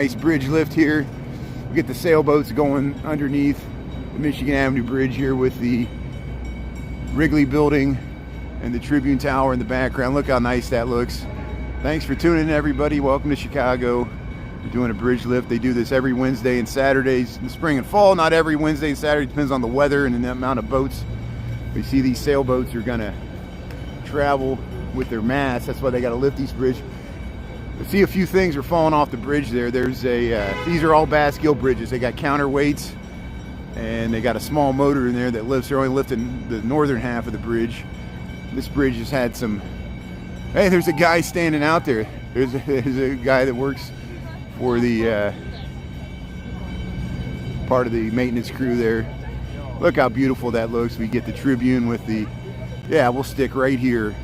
Nice bridge lift here. We get the sailboats going underneath the Michigan Avenue Bridge here with the Wrigley Building and the Tribune Tower in the background. Look how nice that looks. Thanks for tuning in, everybody. Welcome to Chicago. We're doing a bridge lift. They do this every Wednesday and Saturdays in the spring and fall. Not every Wednesday and Saturday. Depends on the weather and the amount of boats. We see these sailboats are going to travel with their masts. That's why they got to lift these bridges. I see a few things are falling off the bridge there. There's these are all Bascule bridges. They got counterweights and they got a small motor in there that lifts. They're only lifting the northern half of the bridge. This bridge has had some, hey, there's a guy standing out there. There's a guy that works for the part of the maintenance crew there. Look how beautiful that looks. We get the Tribune with the, yeah, we'll stick right here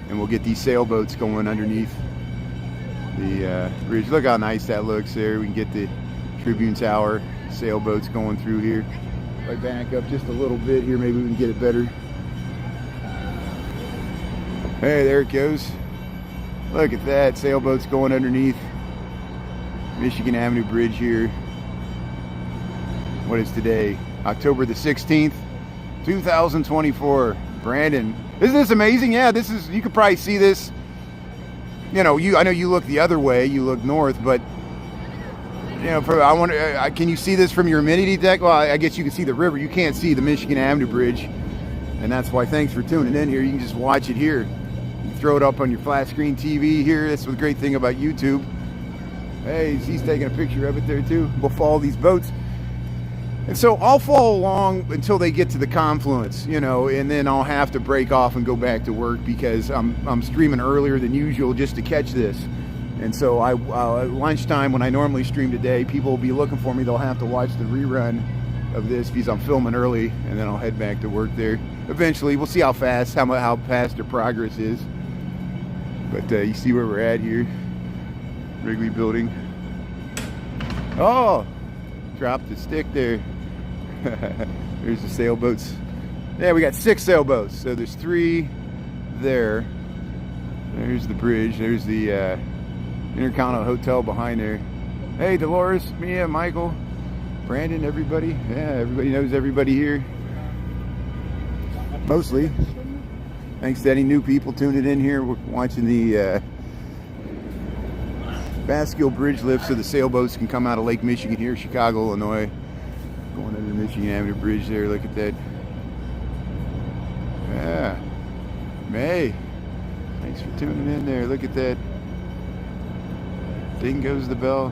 and we'll get these sailboats going underneath the bridge. Look how nice that looks there. We can get the Tribune Tower, sailboats going through here. If I back up just a little bit here, maybe we can get it better. Hey, there it goes. Look at that, sailboats going underneath Michigan Avenue Bridge here. What is today? October the 16th, 2024. Brandon, isn't this amazing? Yeah, this is, you could probably see this. You know, I know you look the other way, you look north, but you know, I wonder, can you see this from your amenity deck? Well, I guess you can see the river. You can't see the Michigan Avenue Bridge, and that's why. Thanks for tuning in here. You can just watch it here. You throw it up on your flat screen TV here. That's the great thing about YouTube. Hey, he's taking a picture of it there too. We'll follow these boats. And so I'll follow along until they get to the confluence, you know, and then I'll have to break off and go back to work because I'm streaming earlier than usual just to catch this. And so at lunchtime when I normally stream today, people will be looking for me. They'll have to watch the rerun of this because I'm filming early, and then I'll head back to work there. Eventually, we'll see how fast their progress is. But you see where we're at here, Wrigley Building. Oh, dropped the stick there. There's the sailboats. Yeah, we got 6 sailboats. So there's 3 there. There's the bridge. There's the Intercontinental Hotel behind there. Hey, Dolores, Mia, Michael, Brandon, everybody. Yeah, everybody knows everybody here. Mostly. Thanks to any new people tuning in here. We're watching the Bascule Bridge lift so the sailboats can come out of Lake Michigan here, Chicago, Illinois. Going under the Michigan Avenue Bridge there. Look at that. Yeah. May. Thanks for tuning in there. Look at that. Ding goes the bell.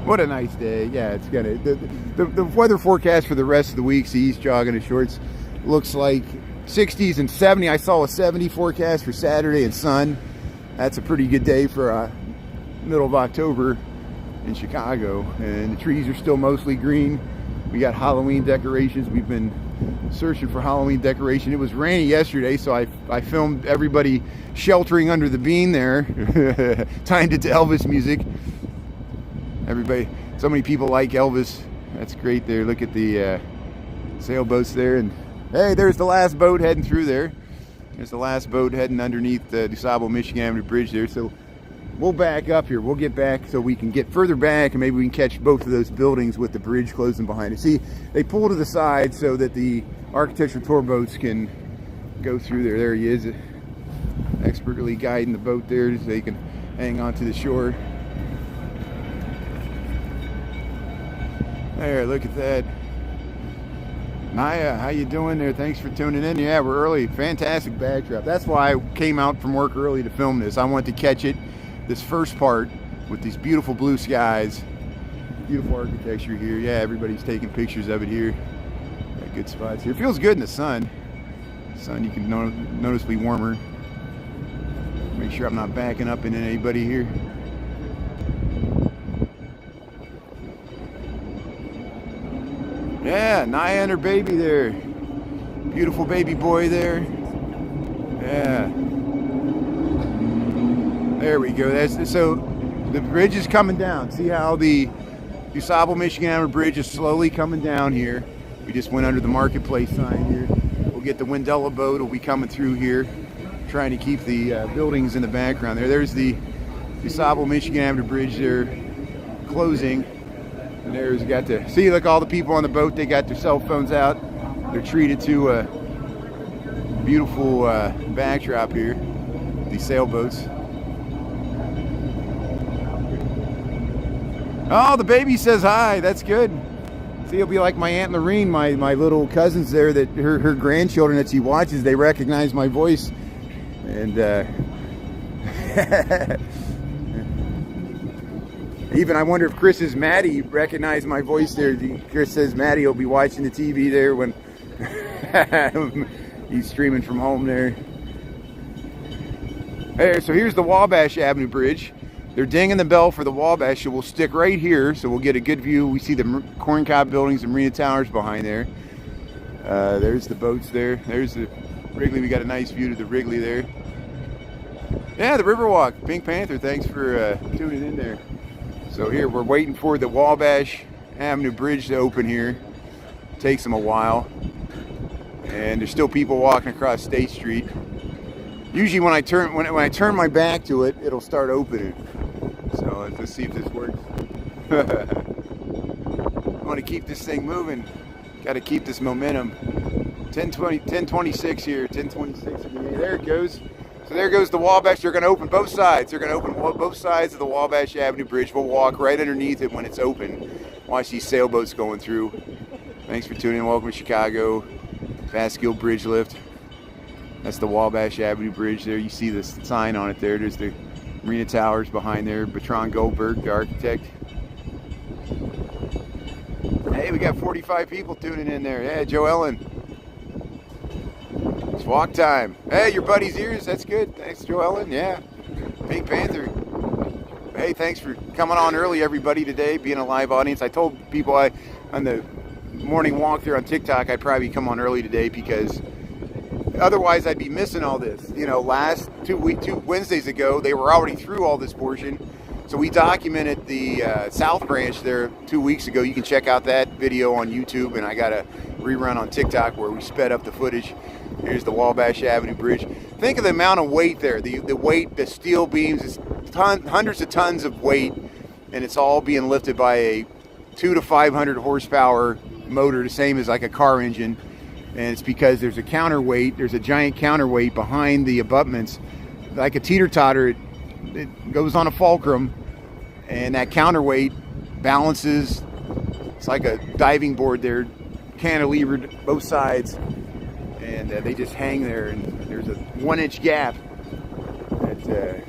What a nice day. Yeah, it's gonna, the weather forecast for the rest of the week, see he's jogging his shorts, looks like 60s and 70. I saw a 70 forecast for Saturday and sun. That's a pretty good day for middle of October in Chicago. And the trees are still mostly green. We got Halloween decorations. We've been searching for Halloween decoration. It was rainy yesterday, so I filmed everybody sheltering under the bean there, timed it to Elvis music. Everybody, so many people like Elvis. That's great there. Look at the sailboats there, and hey, there's the last boat heading through there. There's the last boat heading underneath the DuSable Michigan Avenue Bridge there. So we'll back up here. We'll get back so we can get further back, and maybe we can catch both of those buildings with the bridge closing behind it. See, they pull to the side so that the architectural tour boats can go through there. There he is, expertly guiding the boat there so they can hang on to the shore. There, look at that. Naya, how you doing there? Thanks for tuning in. Yeah, we're early. Fantastic backdrop. That's why I came out from work early to film this. I wanted to catch it, this first part, with these beautiful blue skies. Beautiful architecture here. Yeah, everybody's taking pictures of it here. Got good spots here. It feels good in the sun. Sun, you can noticeably warmer. Make sure I'm not backing up into anybody here. Yeah, Naya and her baby there. Beautiful baby boy there. Yeah. There we go. So the bridge is coming down. See how the DuSable Michigan Avenue Bridge is slowly coming down here. We just went under the marketplace sign here. We'll get the Wendella boat. Will be coming through here, trying to keep the buildings in the background there. There's the DuSable Michigan Avenue Bridge there closing. And there's got to see, look, all the people on the boat, they got their cell phones out. They're treated to a beautiful backdrop here, these sailboats. Oh, the baby says hi. That's good. See, it'll be like my Aunt Lorene, my little cousins there, that her grandchildren that she watches, they recognize my voice. And even I wonder if Chris's Maddie recognized my voice there. Chris says Maddie will be watching the TV there when he's streaming from home there. Hey, so here's the Wabash Avenue Bridge. They're dinging the bell for the Wabash, so we'll stick right here so we'll get a good view. We see the corncob buildings and Marina Towers behind there. There's the boats there. There's the Wrigley. We got a nice view to the Wrigley there. Yeah, the Riverwalk. Pink Panther, thanks for tuning in there. So here, we're waiting for the Wabash Avenue Bridge to open here. Takes them a while. And there's still people walking across State Street. Usually when I turn my back to it, it'll start opening. So let's see if this works. I want to keep this thing moving. Got to keep this momentum. 10:26 here. 10:26. There it goes. So there goes the Wabash. They're going to open both sides. They're going to open both sides of the Wabash Avenue Bridge. We'll walk right underneath it when it's open. Watch these sailboats going through. Thanks for tuning in. Welcome to Chicago. Bascule Bridge Lift. That's the Wabash Avenue Bridge there. You see the sign on it there. There's the Marina Towers behind there. Bertrand Goldberg, the architect. Hey, we got 45 people tuning in there. Yeah, Joe Ellen. It's walk time. Hey, your buddy's ears. That's good. Thanks, Joe Ellen. Yeah. Pink Panther. Hey, thanks for coming on early, everybody, today, being a live audience. I told people on the morning walk there on TikTok, I'd probably come on early today because otherwise I'd be missing all this. You know, last two Wednesdays ago, they were already through all this portion. So we documented the South Branch there 2 weeks ago. You can check out that video on YouTube, and I got a rerun on TikTok where we sped up the footage. Here's the Wabash Avenue Bridge. Think of the amount of weight there. The weight, the steel beams, it's hundreds of tons of weight, and it's all being lifted by a 200 to 500 horsepower motor, the same as like a car engine. And it's because there's a counterweight. There's a giant counterweight behind the abutments, like a teeter-totter. It goes on a fulcrum, and that counterweight balances. It's like a diving board there, cantilevered both sides, and they just hang there. And there's a 1-inch gap that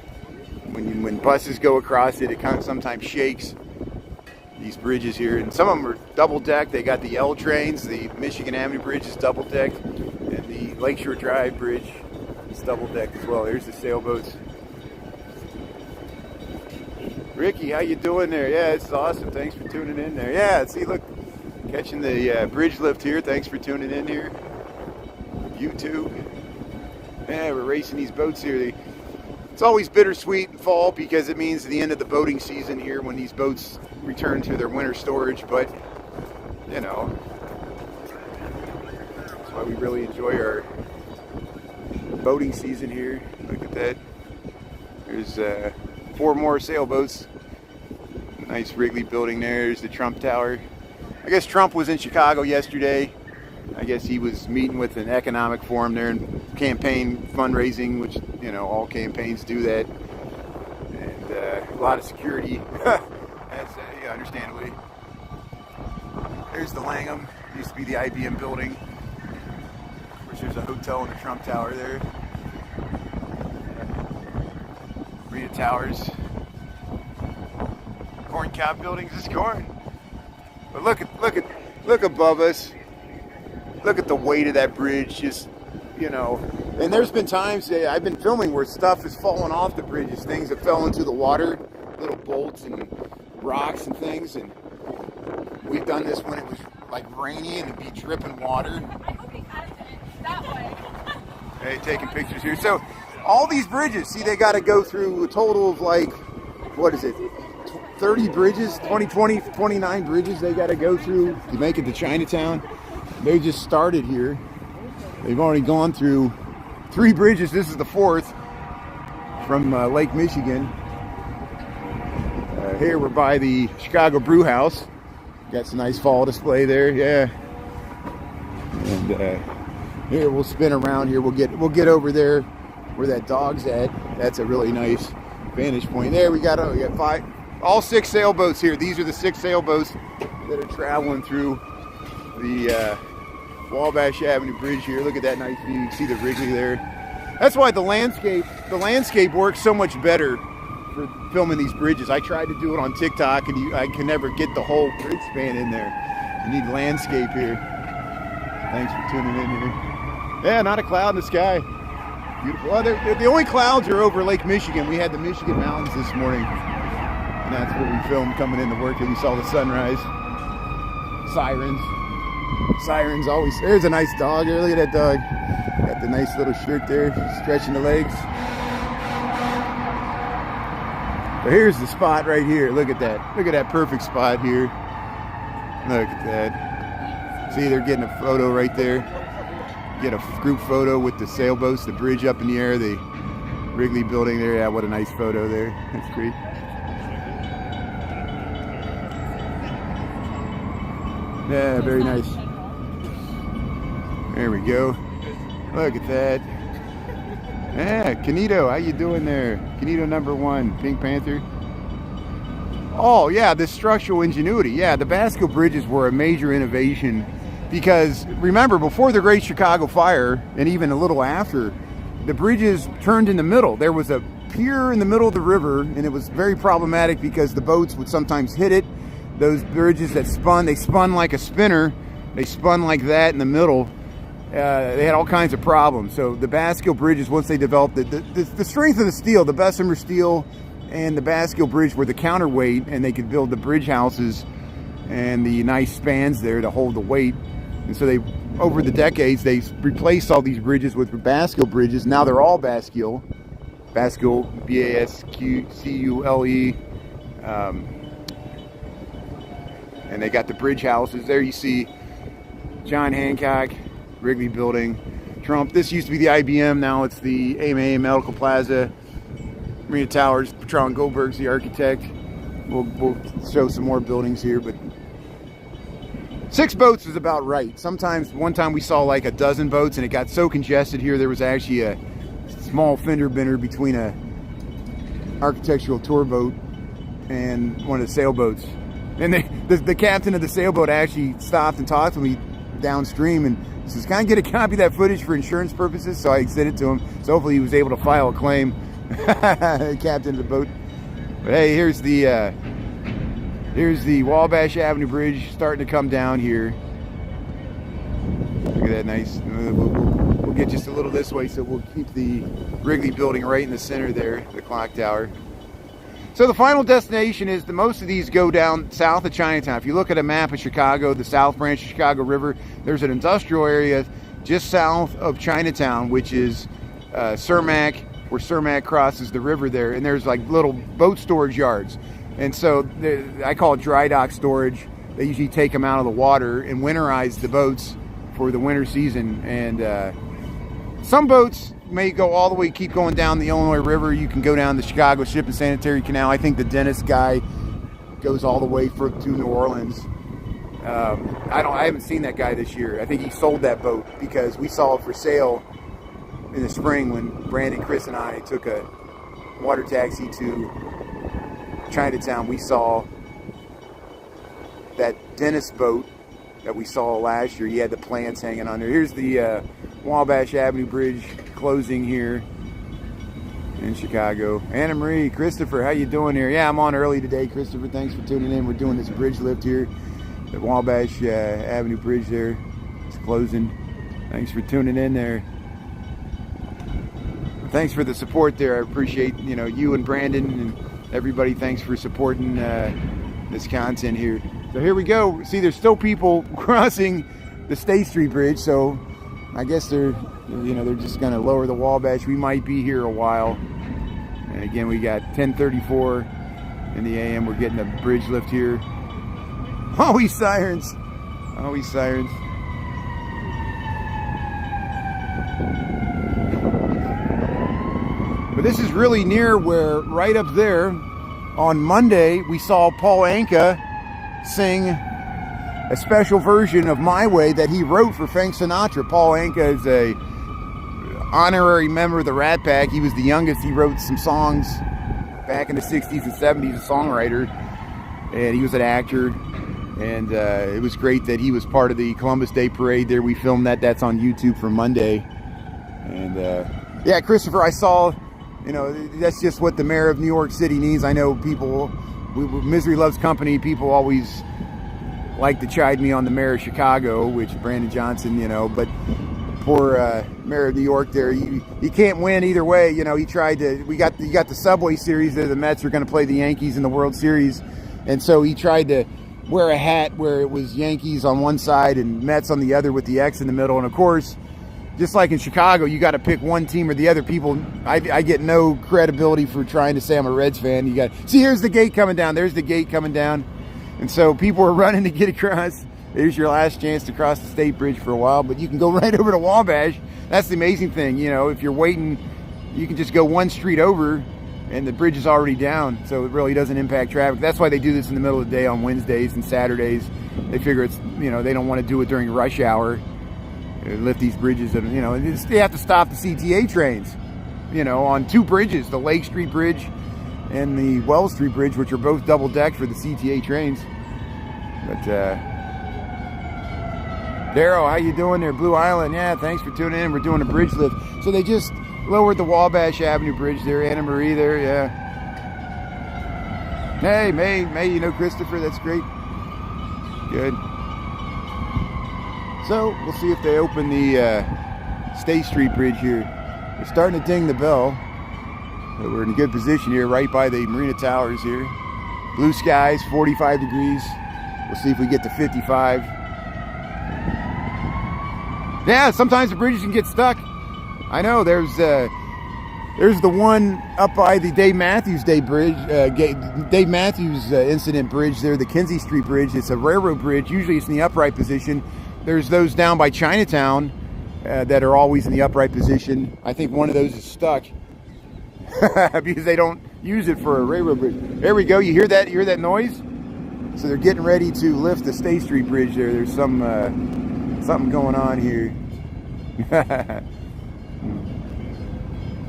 when buses go across it, it kind of sometimes shakes these bridges here. And some of them are double decked. They got the L trains. The Michigan Avenue Bridge is double decked, and the Lakeshore Drive Bridge is double decked as well. There's the sailboats. Ricky, how you doing there? Yeah, it's awesome. Thanks for tuning in there. Yeah, see, look, catching the bridge lift here. Thanks for tuning in here. YouTube. Yeah, we're racing these boats here. It's always bittersweet in fall because it means the end of the boating season here when these boats return to their winter storage. But, you know, that's why we really enjoy our boating season here. Look at that. There's 4 more sailboats. Nice Wrigley building there. There's the Trump Tower. I guess Trump was in Chicago yesterday. I guess he was meeting with an economic forum there and campaign fundraising, which, you know, all campaigns do that. And a lot of security. That's, yeah, understandably. There's the Langham. Used to be the IBM building. Of course, there's a hotel in the Trump Tower there. Marina Towers. Corn cob buildings is corn. But look above us. Look at the weight of that bridge, just, you know. And there's been times I've been filming where stuff is falling off the bridges, things that fell into the water, little bolts and rocks and things. And we've done this when it was like rainy and it'd be dripping water. I hope he has it that way. Hey, taking pictures here. So all these bridges, see, they got to go through a total of like, what is it, 30 bridges, 29 bridges they got to go through to make it to Chinatown. They just started here. They've already gone through 3 bridges. This is the 4th from Lake Michigan. Here we're by the Chicago Brew House. Got some nice fall display there, yeah. And here we'll spin around here. We'll get over there where that dog's at. That's a really nice vantage point. There we got all 6 sailboats here. These are the 6 sailboats that are traveling through the Wabash Avenue Bridge here. Look at that nice view. You can see the Wrigley there. That's why the landscape works so much better for filming these bridges. I tried to do it on TikTok and I can never get the whole bridge span in there. You need landscape here. Thanks for tuning in here. Yeah, not a cloud in the sky. Beautiful. Well, the only clouds are over Lake Michigan. We had the Michigan Mountains this morning, and that's where we filmed coming into work, and we saw the sunrise. Sirens always. There's a nice dog there. Look at that dog. Got the nice little shirt there, stretching the legs. But here's the spot right here. Look at that. Look at that perfect spot here. Look at that. See, they're getting a photo right there. Get a group photo with the sailboats, the bridge up in the air, the Wrigley building there. Yeah, what a nice photo there. That's great. Yeah, very nice. There we go. Look at that. Yeah, Canito, how you doing there? Canito #1, Pink Panther. Oh yeah, the structural ingenuity. Yeah, the Bascule bridges were a major innovation because remember, before the Great Chicago Fire and even a little after, the bridges turned in the middle. There was a pier in the middle of the river, and it was very problematic because the boats would sometimes hit it. Those bridges that spun, they spun like a spinner. They spun like that in the middle. They had all kinds of problems. So the Bascule bridges, once they developed it, the strength of the steel, the Bessemer steel and the Bascule bridge were the counterweight, and they could build the bridge houses and the nice spans there to hold the weight. And so they, over the decades, they replaced all these bridges with Bascule bridges. Now they're all Bascule. Bascule, B-A-S-C-U-L-E. And they got the bridge houses. There you see John Hancock, Wrigley Building, Trump. This used to be the IBM, now it's the AMA Medical Plaza, Marina Towers. Patron Goldberg's the architect. We'll show some more buildings here, but 6 boats is about right. Sometimes, one time we saw like a dozen boats and it got so congested here, there was actually a small fender bender between a architectural tour boat and one of the sailboats. And the captain of the sailboat actually stopped and talked to me downstream and says, "Can I get a copy of that footage for insurance purposes?" So I sent it to him. So hopefully he was able to file a claim. Captain of the boat. But hey, here's the Wabash Avenue Bridge starting to come down here. Look at that nice. We'll get just a little this way, so we'll keep the Wrigley Building right in the center there, the clock tower. So the final destination is most of these go down south of Chinatown. If you look at a map of Chicago, the South Branch of Chicago River, there's an industrial area just south of Chinatown, which is Cermak, where Cermak crosses the river there, and there's like little boat storage yards. And so I call it dry dock storage. They usually take them out of the water and winterize the boats for the winter season. And some boats may go all the way, keep going down the Illinois River. You can go down the Chicago Ship and Sanitary Canal. I think the Dennis guy goes all the way to New Orleans. I haven't seen that guy this year. I think he sold that boat because we saw it for sale in the spring when Brandon, Chris, and I took a water taxi to Chinatown. We saw that Dennis boat that we saw last year. He had the plants hanging on there. Here's the Wabash Avenue Bridge closing here in Chicago. Anna Marie, Christopher, how you doing here? Yeah, I'm on early today, Christopher. Thanks for tuning in. We're doing this bridge lift here. The Wabash Avenue Bridge there. It's closing. Thanks for tuning in there. Thanks for the support there. I appreciate you and Brandon and everybody. Thanks for supporting this content here. So here we go. See, there's still people crossing the State Street Bridge, so I guess they're just going to lower the Wabash. We might be here a while. And again, we got 10:34 in the AM. We're getting a bridge lift here. Always sirens. Always sirens. But this is really near where, right up there on Monday, we saw Paul Anka sing a special version of My Way that he wrote for Frank Sinatra. Paul Anka is a honorary member of the Rat Pack. He was the youngest. He wrote some songs back in the 60s and 70s, a songwriter, and he was an actor. And it was great that he was part of the Columbus Day Parade there. We filmed that. That's on YouTube for Monday. And yeah, Christopher, I saw, you know, that's just what the mayor of New York City needs. I know people, misery loves company. People always like to chide me on the mayor of Chicago, which Brandon Johnson, you know, but poor mayor of New York there, he can't win either way. You know, he tried to, you got the Subway Series there. The Mets are going to play the Yankees in the World Series. And so he tried to wear a hat where it was Yankees on one side and Mets on the other with the X in the middle. And of course, just like in Chicago, you got to pick one team or the other. People, I get no credibility for trying to say I'm a Reds fan. You got, see, here's the gate coming down. There's the gate coming down. And so people are running to get across. There's your last chance to cross the State Bridge for a while, but you can go right over to Wabash. That's the amazing thing. You know, if you're waiting, you can just go one street over and the bridge is already down. So it really doesn't impact traffic. That's why they do this in the middle of the day on Wednesdays and Saturdays. They figure it's, you know, they don't want to do it during rush hour. They lift these bridges and, you know, they have to stop the CTA trains, you know, on two bridges, the Lake Street Bridge and the Wells Street Bridge, which are both double decked for the CTA trains. But Darryl, how you doing there? Blue Island, yeah, thanks for tuning in. We're doing a bridge lift. So they just lowered the Wabash Avenue Bridge there. Anna Marie there, yeah. Hey, May, you know Christopher, that's great. Good. So we'll see if they open the State Street Bridge here. They're starting to ding the bell. So we're in a good position here, right by the Marina Towers here. Blue skies, 45 degrees. We'll see if we get to 55. Yeah, sometimes the bridges can get stuck. I know, there's the one up by the Dave Matthews Day Bridge, Dave Matthews Incident Bridge there, the Kinsey Street Bridge. It's a railroad bridge. Usually it's in the upright position. There's those down by Chinatown that are always in the upright position. I think one of those is stuck because they don't use it for a railroad bridge. There we go. You hear that? You hear that noise? So they're getting ready to lift the State Street Bridge there. There's some something going on here.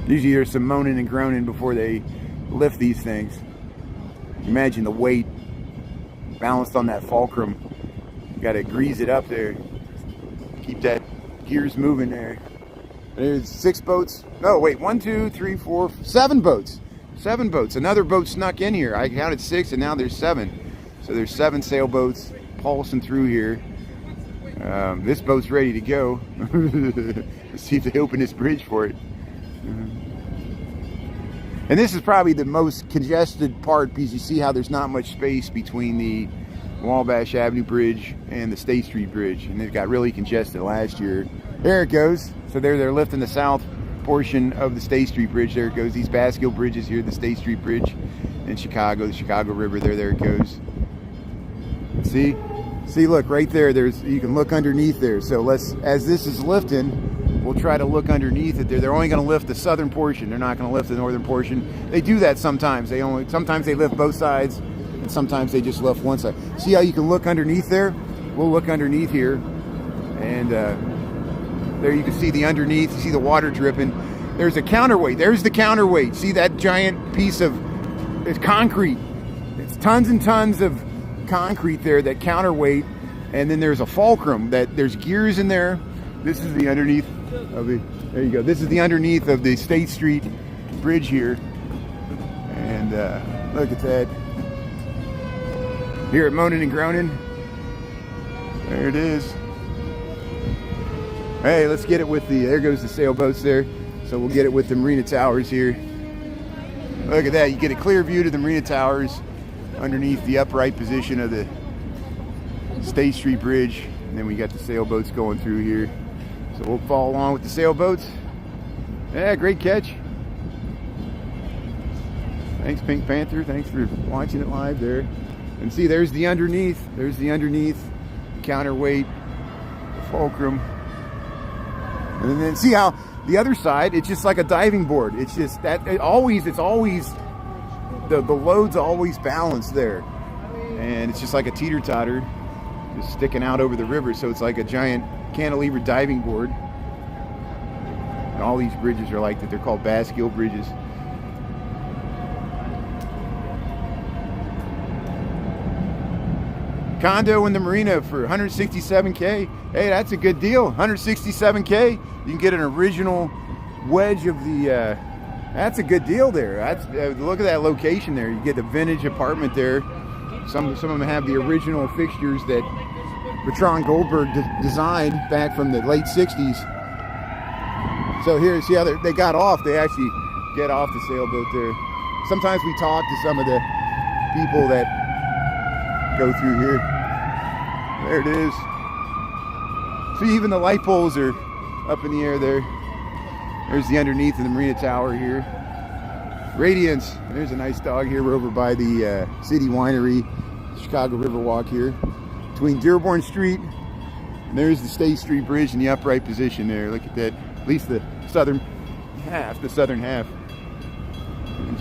Usually there's some moaning and groaning before they lift these things. Imagine the weight balanced on that fulcrum. You got to grease it up there. Keep that gears moving there. There's 6 boats. No, wait, 1, 2, 3, 4, 7 boats. 7 boats. Another boat snuck in here. I counted 6 and now there's 7. So there's 7 sailboats pulsing through here. This boat's ready to go. Let's see if they open this bridge for it. And this is probably the most congested part because you see how there's not much space between the Wabash Avenue Bridge and the State Street Bridge, and it got really congested last year. There it goes. So they're lifting the south portion of the State Street Bridge. There it goes. These Bascule bridges here, the State Street Bridge in Chicago, the Chicago River there it goes. See, look right there. You can look underneath there. So as this is lifting, we'll try to look underneath it there. They're only going to lift the southern portion. They're not going to lift the northern portion. They do that sometimes. Sometimes they lift both sides, and sometimes they just lift one side. See how you can look underneath there? We'll look underneath here, and there you can see the underneath. You see the water dripping. There's a counterweight. There's the counterweight. See that giant piece of it's concrete. It's tons and tons of concrete there, that counterweight, and then there's a fulcrum that there's gears in there. This is the underneath of the, there you go. This is the underneath of the State Street Bridge here. And look at that. Hear it moaning and groaning. There it is. Hey, let's get it with there goes the sailboats there. So we'll get it with the Marina Towers here. Look at that. You get a clear view to the Marina Towers underneath the upright position of the State Street Bridge. And then we got the sailboats going through here. So we'll follow along with the sailboats. Yeah, great catch. Thanks, Pink Panther. Thanks for watching it live there. And see, there's the underneath. There's the underneath counterweight, the fulcrum. And then see how the other side, it's just like a diving board. It's just that it's always the load's always balanced there, and it's just like a teeter-totter just sticking out over the river. So it's like a giant cantilever diving board. And all these bridges are like that. They're called Bascule bridges. Condo in the marina for 167K. Hey, that's a good deal. 167K. You can get an original wedge of the. That's a good deal there. That's look at that location there. You get the vintage apartment there. Some of them have the original fixtures that Bertrand Goldberg designed back from the late '60s. So here, see how they got off. They actually get off the sailboat there. Sometimes we talk to some of the people that go through here. There it is. See, even the light poles are up in the air there. There's the underneath of the Marina Tower here. Radiance. There's a nice dog here. We're over by the City Winery, Chicago Riverwalk here. Between Dearborn Street, and there's the State Street Bridge in the upright position there. Look at that. At least the southern half. There's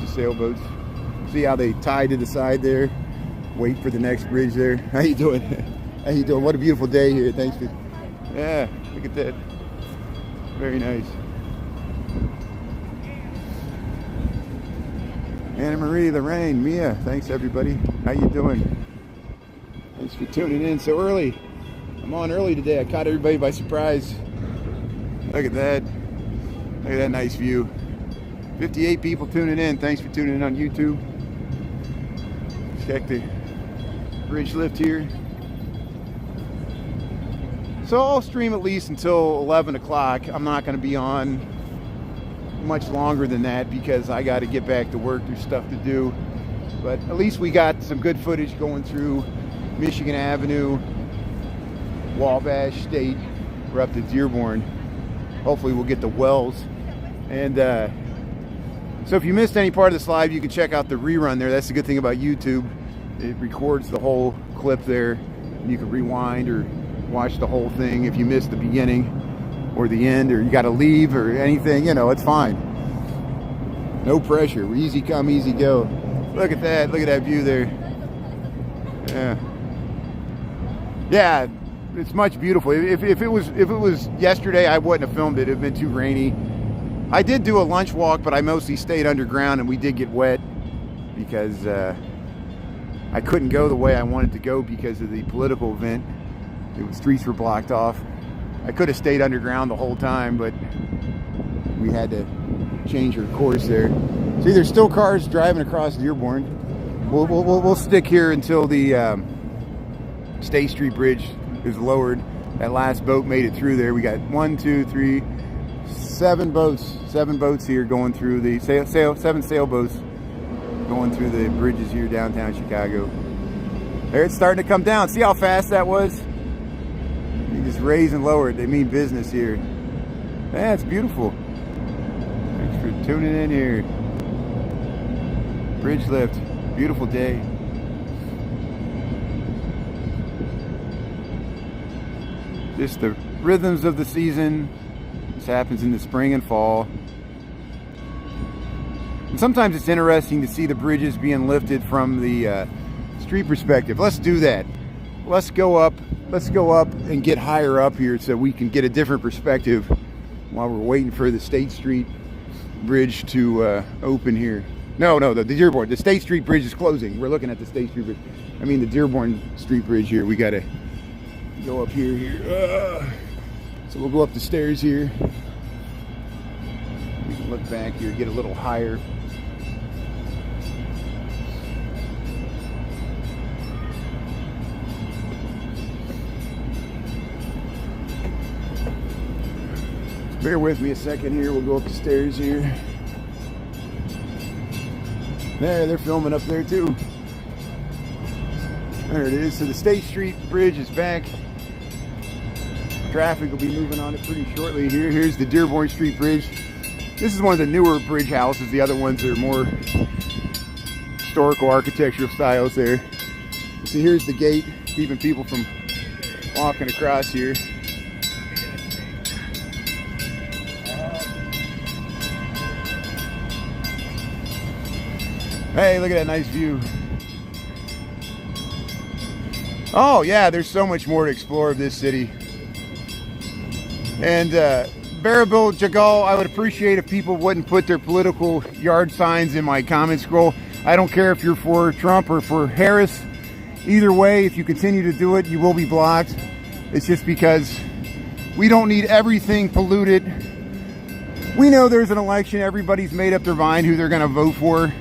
the sailboats. See how they tie to the side there? Wait for the next bridge there. How you doing? How you doing? What a beautiful day here. Thanks for. Yeah, look at that. Very nice. Anna Marie, Lorraine, Mia, thanks everybody. How you doing? Thanks for tuning in so early. I'm on early today. I caught everybody by surprise. Look at that. Look at that nice view. 58 people tuning in. Thanks for tuning in on YouTube. Check the bridge lift here. So I'll stream at least until 11 o'clock. I'm not going to be on much longer than that because I got to get back to work. There's stuff to do. But at least we got some good footage going through Michigan Avenue, Wabash State. We're up to Dearborn. Hopefully we'll get the Wells. And so if you missed any part of this live, you can check out the rerun there. That's the good thing about YouTube. It records the whole clip there. You can rewind or watch the whole thing if you missed the beginning or the end, or you got to leave or anything, you know, it's fine. No pressure. We're easy come, easy go. Look at that. Look at that view there. Yeah, it's much beautiful. If it was yesterday, I wouldn't have filmed it. It'd been too rainy. I did do a lunch walk, but I mostly stayed underground, and we did get wet because I couldn't go the way I wanted to go because of the political event. The streets were blocked off. I could have stayed underground the whole time, but we had to change our course there. See, there's still cars driving across Dearborn. We'll stick here until the State Street Bridge is lowered. That last boat made it through there. We got 7 boats here going through the 7 sailboats going through the bridges here downtown Chicago. There, it's starting to come down. See how fast that was? You just raise and lower it. They mean business here. Yeah, it's beautiful. Thanks for tuning in here. Bridge lift. Beautiful day. Just the rhythms of the season. This happens in the spring and fall. And sometimes it's interesting to see the bridges being lifted from the street perspective. Let's do that. Let's go up and get higher up here so we can get a different perspective while we're waiting for the State Street Bridge to open here. No, the Dearborn. The State Street Bridge is closing. We're looking at the State Street Bridge. I mean the Dearborn Street Bridge here. We got to go up here. So we'll go up the stairs here. We can look back here, get a little higher. Bear with me a second here. We'll go up the stairs here. There, they're filming up there too. There it is. So the State Street Bridge is back. Traffic will be moving on it pretty shortly here. Here's the Dearborn Street Bridge. This is one of the newer bridge houses. The other ones are more historical architectural styles there. So here's the gate, keeping people from walking across here. Hey, look at that nice view. Oh yeah, there's so much more to explore of this city. And Baraboo Jagal, I would appreciate if people wouldn't put their political yard signs in my comment scroll. I don't care if you're for Trump or for Harris. Either way, if you continue to do it, you will be blocked. It's just because we don't need everything polluted. We know there's an election. Everybody's made up their mind who they're going to vote for.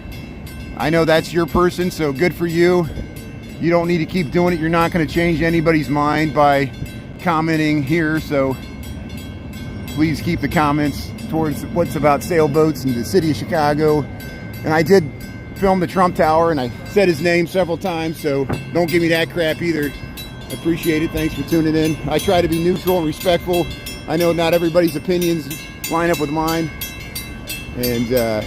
I know that's your person, so good for you. You don't need to keep doing it. You're not going to change anybody's mind by commenting here, so please keep the comments towards what's about sailboats and the city of Chicago. And I did film the Trump Tower, and I said his name several times, so don't give me that crap either. I appreciate it. Thanks for tuning in. I try to be neutral and respectful. I know not everybody's opinions line up with mine. And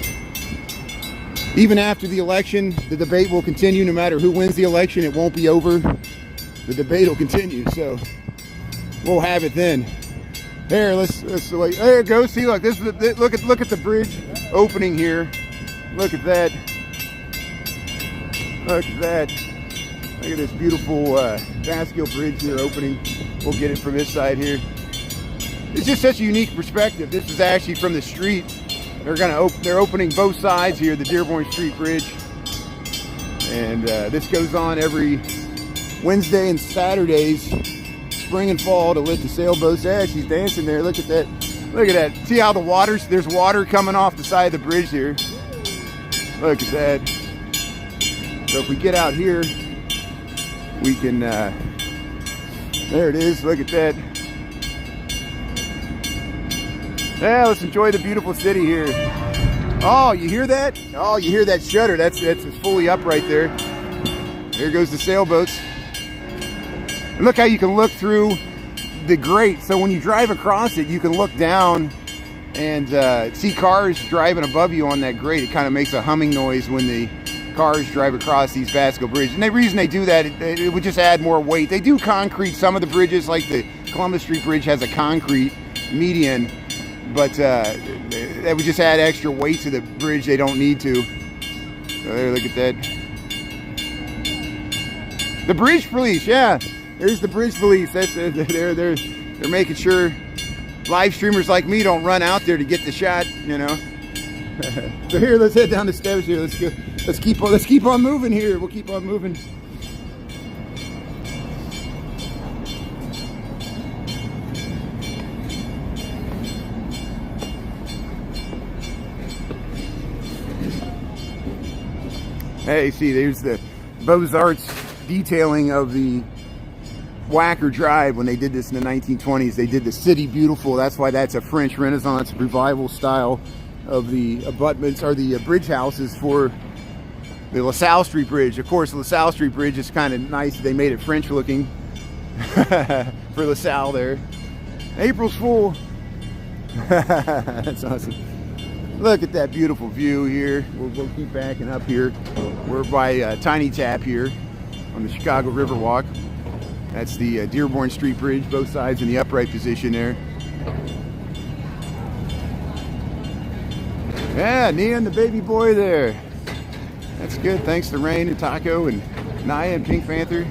even after the election, the debate will continue. No matter who wins the election, it won't be over. The debate will continue, so we'll have it then. There, let's wait. There it goes. See, look, this is the, look at the bridge opening here. Look at that. Look at that. Look at this beautiful Bascule bridge here opening. We'll get it from this side here. It's just such a unique perspective. This is actually from the street. They're opening both sides here, the Dearborn Street Bridge. And this goes on every Wednesday and Saturdays, spring and fall, to lift the sailboats. Yeah, she's dancing there. Look at that. Look at that. See how there's water coming off the side of the bridge here. Look at that. So if we get out here, we can, there it is. Look at that. Yeah, let's enjoy the beautiful city here. Oh, you hear that? Oh, you hear that shutter? That's fully up right there. There goes the sailboats. And look how you can look through the grate. So when you drive across it, you can look down and see cars driving above you on that grate. It kind of makes a humming noise when the cars drive across these Bascule bridges. And the reason they do that, it would just add more weight. They do concrete some of the bridges, like the Columbus Street Bridge has a concrete median, but that would just add extra weight to the bridge. They don't need to. So there, look at that. The bridge police, yeah. There's the bridge police. That's they're making sure live streamers like me don't run out there to get the shot, you know. So here, let's head down the steps here. Let's go. Let's keep on moving here. We'll keep on moving. Hey, see, there's the Beaux-Arts detailing of the Wacker Drive. When they did this in the 1920s, they did the city beautiful. That's why that's a French Renaissance revival style of the abutments, or the bridge houses for the LaSalle Street Bridge. Of course, the LaSalle Street Bridge is kind of nice. They made it French looking for LaSalle there. April's Fool. That's awesome. Look at that beautiful view here. We'll keep backing up here. We're by Tiny Tap here on the Chicago Riverwalk. That's the Dearborn Street Bridge, both sides in the upright position there. Yeah, Nia and the baby boy there. That's good. Thanks to Rain and Taco and Naya and Pink Panther.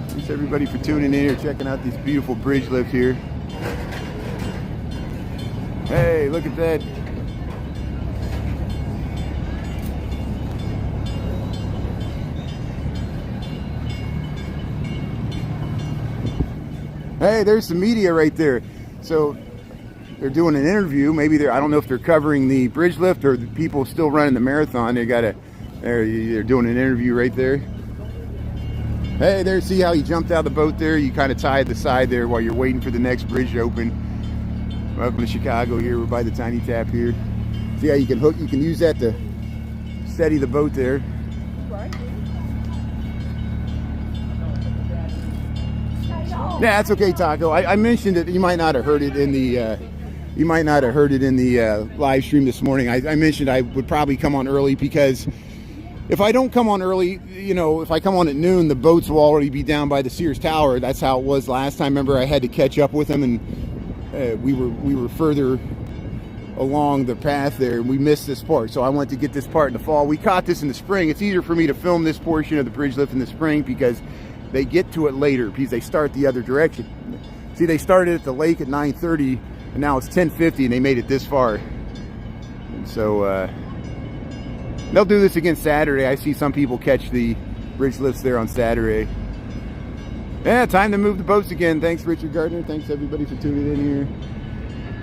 Thanks everybody for tuning in here, checking out this beautiful bridge lift here. Hey, look at that. Hey, there's some media right there. So they're doing an interview. Maybe I don't know if they're covering the bridge lift or the people still running the marathon. They're doing an interview right there. Hey, there, see how you jumped out of the boat there? You kind of tied the side there while you're waiting for the next bridge to open. Welcome to Chicago here. We're by the Tiny Tap here. See how you can hook, you can use that to steady the boat there. Yeah, that's okay, Taco. I mentioned it. You might not have heard it in the live stream this morning. I mentioned I would probably come on early, because if I don't come on early, you know, if I come on at noon, the boats will already be down by the Sears Tower. That's how it was last time. Remember, I had to catch up with them, and we were further along the path there, and we missed this part. So I went to get this part in the fall. We caught this in the spring. It's easier for me to film this portion of the bridge lift in the spring because they get to it later because they start the other direction. See, they started at the lake at 9:30 and now it's 10:50 and they made it this far. And so they'll do this again Saturday. I see some people catch the bridge lifts there on Saturday. Yeah, time to move the boats again. Thanks, Richard Gardner. Thanks, everybody, for tuning in here.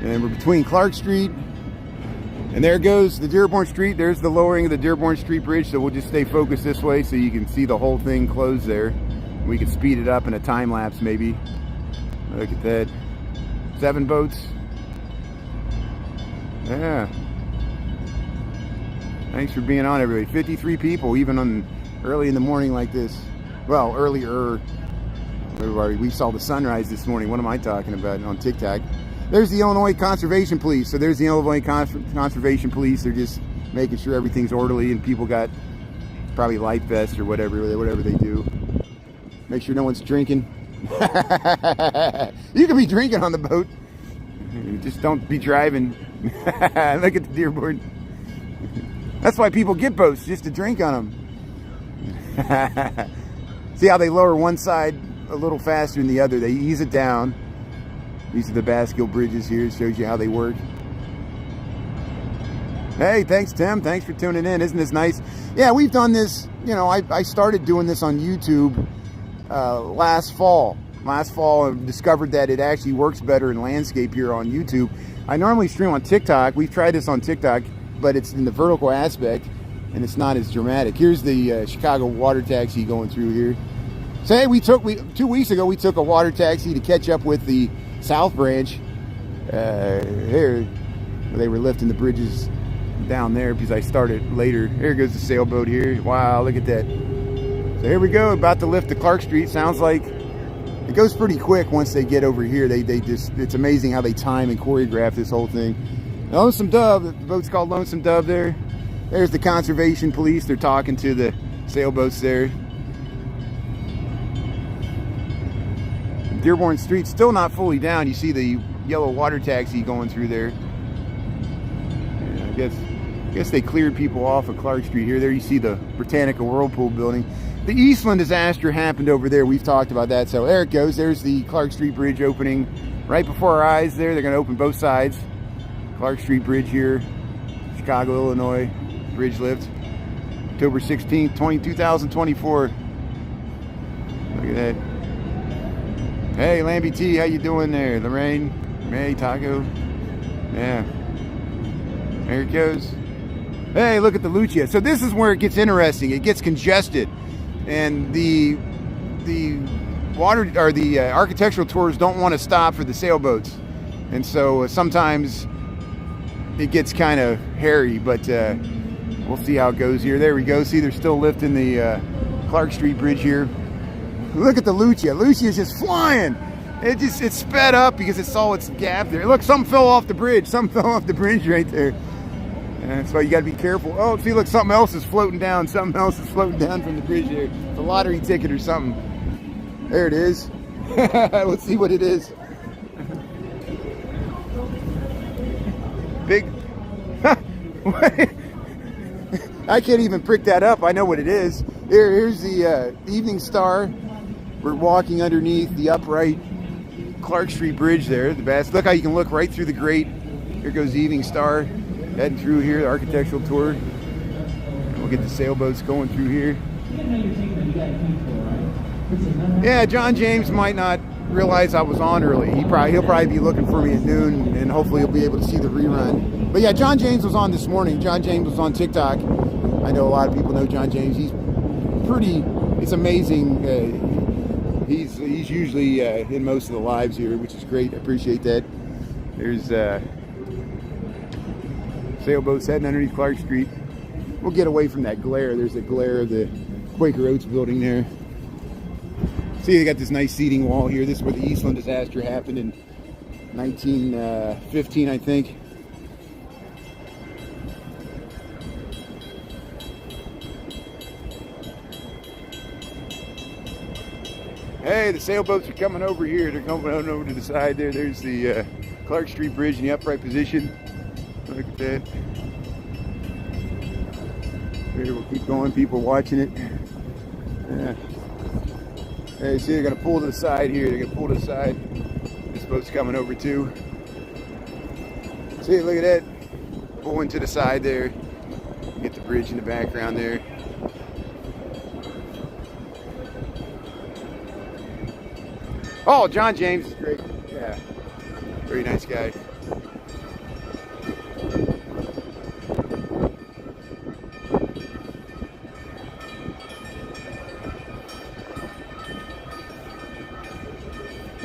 And we're between Clark Street, and there goes the Dearborn Street. There's the lowering of the Dearborn Street Bridge, so we'll just stay focused this way so you can see the whole thing closed there. We can speed it up in a time lapse, maybe. Look at that. 7 boats. Yeah. Thanks for being on, everybody. 53 people, even on early in the morning like this. Well, earlier. We saw the sunrise this morning. What am I talking about on TikTok? There's the Illinois Conservation Police. So there's the Illinois Conservation Police. They're just making sure everything's orderly and people got probably life vests or whatever they do. Make sure no one's drinking. You can be drinking on the boat. Just don't be driving. Look at the Dearborn. That's why people get boats, just to drink on them. See how they lower one side a little faster than the other. They ease it down. These are the Bascule bridges here. It shows you how they work. Hey, thanks, Tim. Thanks for tuning in. Isn't this nice? Yeah, we've done this. You know, I started doing this on YouTube last fall. Last fall, I discovered that it actually works better in landscape here on YouTube. I normally stream on TikTok. We've tried this on TikTok, but it's in the vertical aspect, and it's not as dramatic. Here's the Chicago water taxi going through here. So hey, 2 weeks ago, we took a water taxi to catch up with the South Branch. Here, they were lifting the bridges down there because I started later. Here goes the sailboat here. Wow, look at that. So here we go, about to lift the Clark Street. Sounds like it goes pretty quick once they get over here. They just, it's amazing how they time and choreograph this whole thing. Lonesome Dove, the boat's called Lonesome Dove there. There's the Conservation Police. They're talking to the sailboats there. Dearborn Street still not fully down. You see the yellow water taxi going through there. Yeah, I guess they cleared people off of Clark Street here. There you see the Britannica Whirlpool building. The Eastland disaster happened over there. We've talked about that. So there it goes. There's the Clark Street Bridge opening right before our eyes there. They're going to open both sides. Clark Street Bridge here, Chicago, Illinois, bridge lift. October 16th, 2024. Look at that. Hey, Lambie T, how you doing there? Lorraine, May, Taco. Yeah. There it goes. Hey, look at the Lucia. So this is where it gets interesting. It gets congested. And the water, or the architectural tours don't want to stop for the sailboats. And so sometimes it gets kind of hairy, but we'll see how it goes here. There we go. See, they're still lifting the Clark Street Bridge here. Look at the Lucia. Lucia's just flying. It sped up because it saw its gap there. Look, something fell off the bridge. Something fell off the bridge right there. And so you got to be careful. Oh, see, look, something else is floating down. Something else is floating down from the bridge here. It's a lottery ticket or something. There it is. Let's see what it is. Big. I can't even prick that up. I know what it is. Here's the Evening Star. We're walking underneath the upright Clark Street Bridge there. The best. Look how you can look right through the grate. Here goes the Evening Star. Heading through here, the architectural tour. We'll get the sailboats going through here. Yeah, John James might not realize I was on early. He'll probably be looking for me at noon, and hopefully he'll be able to see the rerun. But yeah, John James was on this morning. John James was on TikTok. I know a lot of people know John James. He's pretty, it's amazing. He's usually in most of the lives here, which is great. I appreciate that. There's sailboats heading underneath Clark Street. We'll get away from that glare. There's the glare of the Quaker Oats building there. See, they got this nice seating wall here. This is where the Eastland disaster happened in 1915, I think. Hey, the sailboats are coming over here. They're coming over to the side there. There's the Clark Street Bridge in the upright position. Look Look at that. Here, we'll keep going. People watching it. Yeah. Hey, see, they're gonna pull to the side here. They're gonna pull to the side. This boat's coming over too. See, look at that. Pulling to the side there. Get the bridge in the background there. Oh, John James is great. Yeah, very nice guy.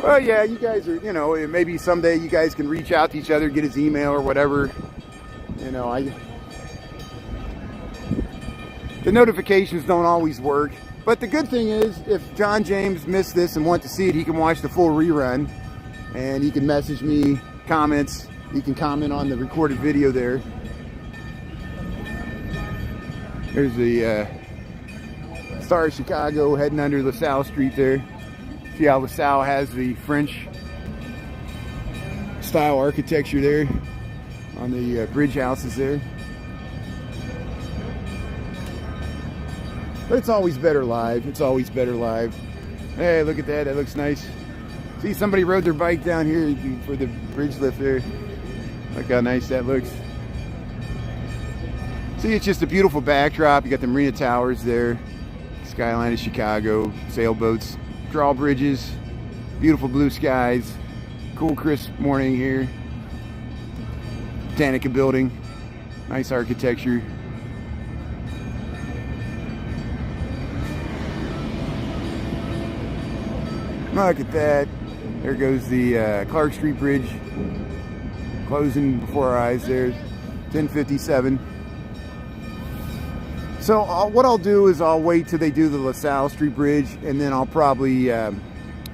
Well, yeah, you guys are, you know, maybe someday you guys can reach out to each other, get his email or whatever. You know, the notifications don't always work. But the good thing is, if John James missed this and wants to see it, he can watch the full rerun. And he can message me comments. He can comment on the recorded video there. There's the Star of Chicago heading under LaSalle Street there. See how LaSalle has the French style architecture there on the bridge houses there. But it's always better live. It's always better live. Hey, look at that. That looks nice. See, somebody rode their bike down here for the bridge lift there. Look how nice that looks. See, it's just a beautiful backdrop. You got the Marina Towers there. Skyline of Chicago. Sailboats. Drawbridges. Beautiful blue skies. Cool, crisp morning here. Botanica building. Nice architecture. Look at that. There goes the Clark Street Bridge. Closing before our eyes there. 10:57. So what I'll do is I'll wait till they do the LaSalle Street Bridge, and then I'll probably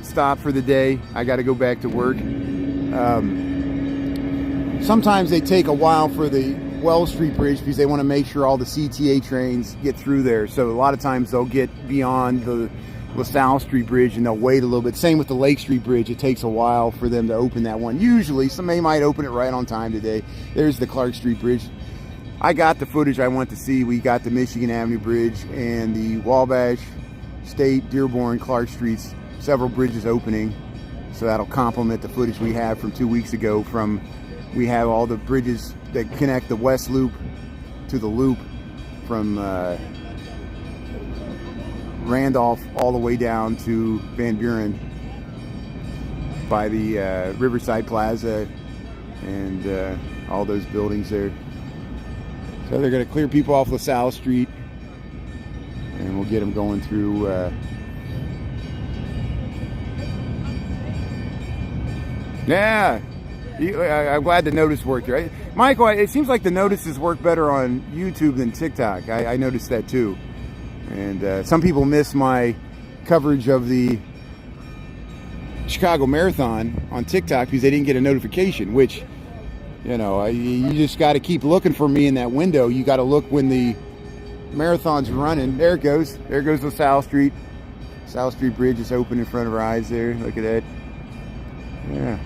stop for the day. I got to go back to work. Sometimes they take a while for the Wells Street Bridge because they want to make sure all the CTA trains get through there. So a lot of times they'll get beyond the LaSalle Street Bridge and they'll wait a little bit. Same with the Lake Street Bridge. It takes a while for them to open that one. Usually, somebody might open it right on time today. There's the Clark Street Bridge. I got the footage I want to see. We got the Michigan Avenue Bridge and the Wabash, State, Dearborn, Clark Streets. Several bridges opening. So that'll complement the footage we have from 2 weeks ago. We have all the bridges that connect the West Loop to the Loop from Randolph all the way down to Van Buren by the Riverside Plaza and all those buildings there. So they're going to clear people off LaSalle Street and we'll get them going through yeah, I'm glad the notice worked, right? Michael, it seems like the notices work better on YouTube than TikTok. I noticed that too. And some people miss my coverage of the Chicago Marathon on TikTok because they didn't get a notification, which, you know, you just got to keep looking for me in that window. You got to look when the marathon's running. There it goes. There goes LaSalle Street. LaSalle Street Bridge is open in front of our eyes there. Look at that. Yeah.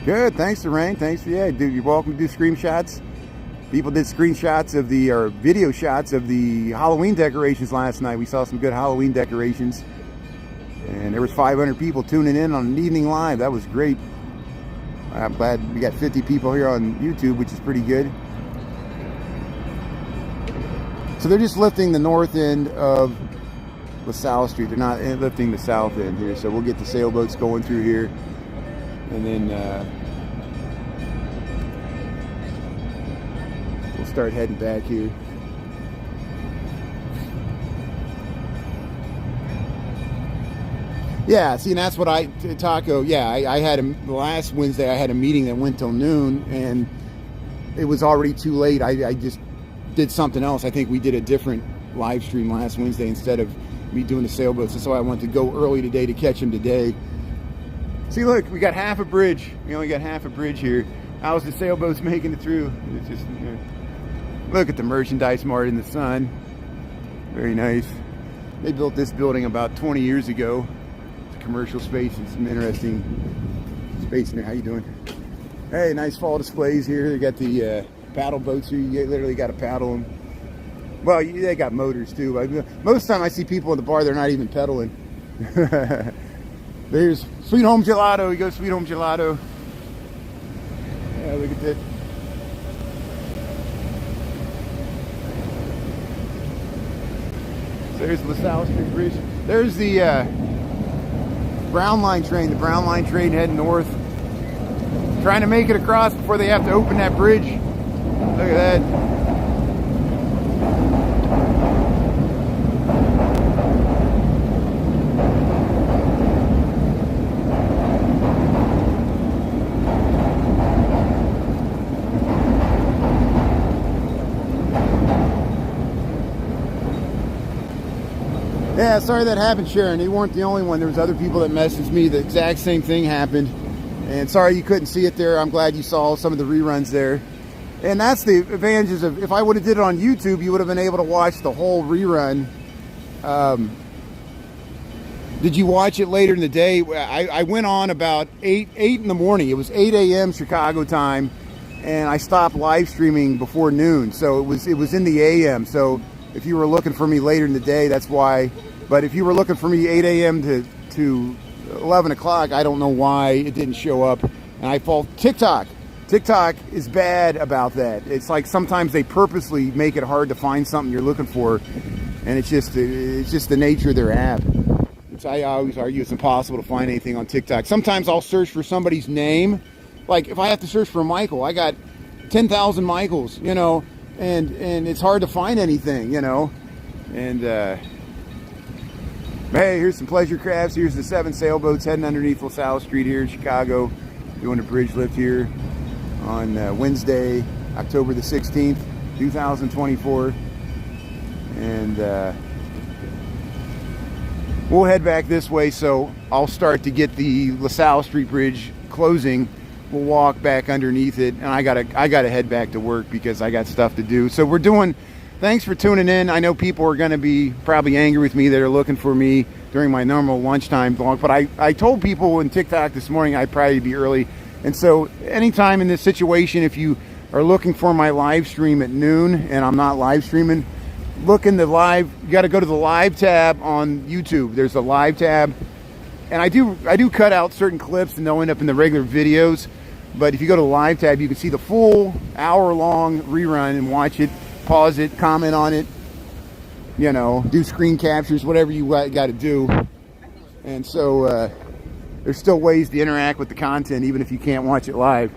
Good. Thanks, Lorraine. Thanks for, yeah, dude, you're welcome to do screenshots. People did screenshots of the, or video shots of the Halloween decorations last night. We saw some good Halloween decorations. And there was 500 people tuning in on an evening live. That was great. I'm glad we got 50 people here on YouTube, which is pretty good. So they're just lifting the north end of LaSalle Street. They're not lifting the south end here. So we'll get the sailboats going through here. And then we'll start heading back here. Yeah, see, and that's what Taco, yeah, I had last Wednesday I had a meeting that went till noon, and it was already too late. I just did something else. I think we did a different live stream last Wednesday instead of me doing the sailboats, and so I wanted to go early today to catch them today. See, look, we got half a bridge. We only got half a bridge here. How's the sailboats making it through? It's just, you know, look at the merchandise mart in the sun. Very nice. They built this building about 20 years ago. Commercial space and some interesting space in there. How you doing? Hey, nice fall displays here. They got the paddle boats here. You literally got to paddle them. Well, they got motors too. Most of the time I see people in the bar, they're not even pedaling. There's Sweet Home Gelato. You go Sweet Home Gelato. Yeah, look at that. There's LaSalle Street Bridge. There's the Brown Line train. The Brown Line train heading north. Trying to make it across before they have to open that bridge. Look at that. Yeah, sorry that happened, Sharon. You weren't the only one. There was other people that messaged me. The exact same thing happened. And sorry you couldn't see it there. I'm glad you saw some of the reruns there. And that's the advantages of, if I would have did it on YouTube, you would have been able to watch the whole rerun. Did you watch it later in the day? I went on about 8 in the morning. It was 8 a.m. Chicago time. And I stopped live streaming before noon. So it was in the a.m. So if you were looking for me later in the day, that's why. But if you were looking for me 8 a.m. to 11 o'clock, I don't know why it didn't show up. And I fault TikTok. TikTok is bad about that. It's like sometimes they purposely make it hard to find something you're looking for, and it's just the nature of their app. I always argue it's impossible to find anything on TikTok. Sometimes I'll search for somebody's name. Like if I have to search for Michael, I got 10,000 Michaels, you know, and it's hard to find anything, you know. And hey, here's some pleasure crafts. Here's the 7 sailboats heading underneath LaSalle Street here in Chicago, doing a bridge lift here on Wednesday, October the 16th, 2024. And we'll head back this way, so I'll start to get the LaSalle Street Bridge closing. We'll walk back underneath it, and I gotta head back to work because I got stuff to do. So we're doing. Thanks for tuning in. I know people are going to be probably angry with me that are looking for me during my normal lunchtime vlog, but I told people in TikTok this morning I'd probably be early. And so anytime in this situation, if you are looking for my live stream at noon and I'm not live streaming, look in the live. You got to go to the live tab on YouTube. There's a live tab, and I do cut out certain clips and they'll end up in the regular videos. But if you go to the live tab, you can see the full hour-long rerun and watch it. Pause it, comment on it, you know, do screen captures, whatever you got to do. And so there's still ways to interact with the content even if you can't watch it live.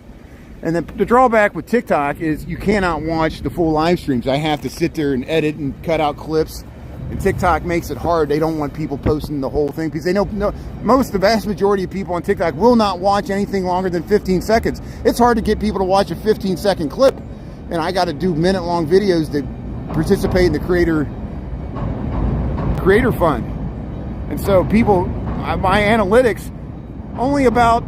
And then the drawback with TikTok is you cannot watch the full live streams. I have to sit there and edit and cut out clips. And TikTok makes it hard. They don't want people posting the whole thing because they know the vast majority of people on TikTok will not watch anything longer than 15 seconds. It's hard to get people to watch a 15-second clip. And I got to do minute-long videos that participate in the creator fund. And so people, my analytics, only about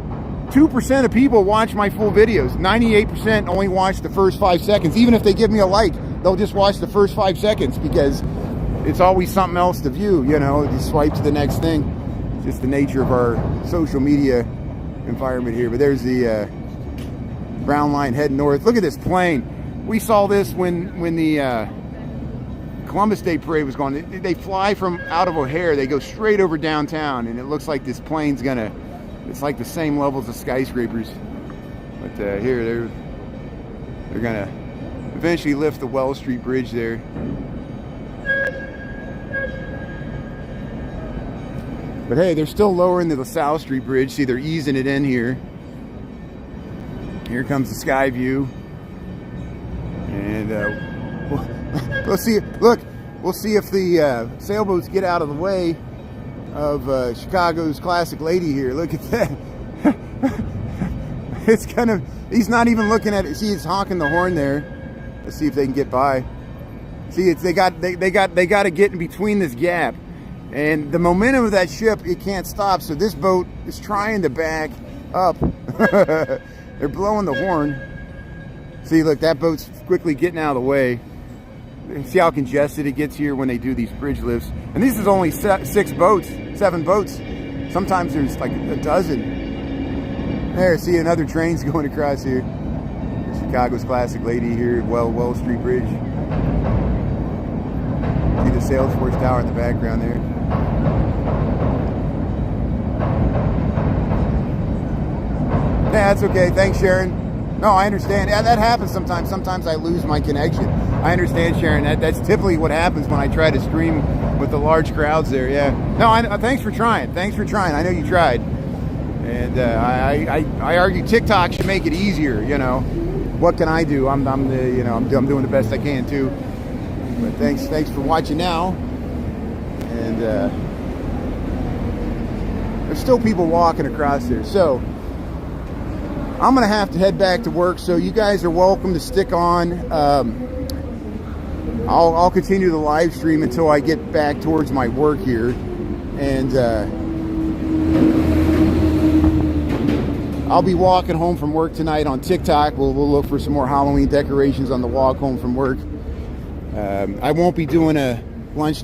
2% of people watch my full videos. 98% only watch the first 5 seconds. Even if they give me a like, they'll just watch the first 5 seconds because it's always something else to view, you know. Just swipe to the next thing. It's just the nature of our social media environment here. But there's the Brown Line heading north. Look at this plane. We saw this when the Columbus Day Parade was going. They fly from out of O'Hare. They go straight over downtown, and it looks like this plane's gonna. It's like the same levels of skyscrapers. But here they're gonna eventually lift the Wells Street Bridge there. But hey, they're still lowering the LaSalle Street Bridge. See, they're easing it in here. Here comes the sky view. And we'll see. Look, we'll see if the sailboats get out of the way of Chicago's classic lady here. Look at that. It's kind of. He's not even looking at it. See, he's honking the horn there. Let's see if they can get by. See, it's they got to get in between this gap, and the momentum of that ship, it can't stop. So this boat is trying to back up. They're blowing the horn. See, look, that boat's quickly getting out of the way. See how congested it gets here when they do these bridge lifts. And this is only 7 boats. Sometimes there's like a dozen. There, see another train's going across here. Chicago's classic lady here at Well Street Bridge. See the Salesforce Tower in the background there. Yeah, that's okay. Thanks, Sharon. No, I understand. Yeah, that happens sometimes. Sometimes I lose my connection. I understand, Sharon. That's typically what happens when I try to stream with the large crowds there. Yeah. No, thanks for trying. Thanks for trying. I know you tried. And I argue TikTok should make it easier. You know, what can I do? I'm doing the best I can too. But thanks for watching now. And there's still people walking across there. So I'm gonna have to head back to work. So you guys are welcome to stick on. I'll continue the live stream until I get back towards my work here, and I'll be walking home from work tonight on TikTok. We'll look for some more Halloween decorations on the walk home from work. I won't be doing a lunchtime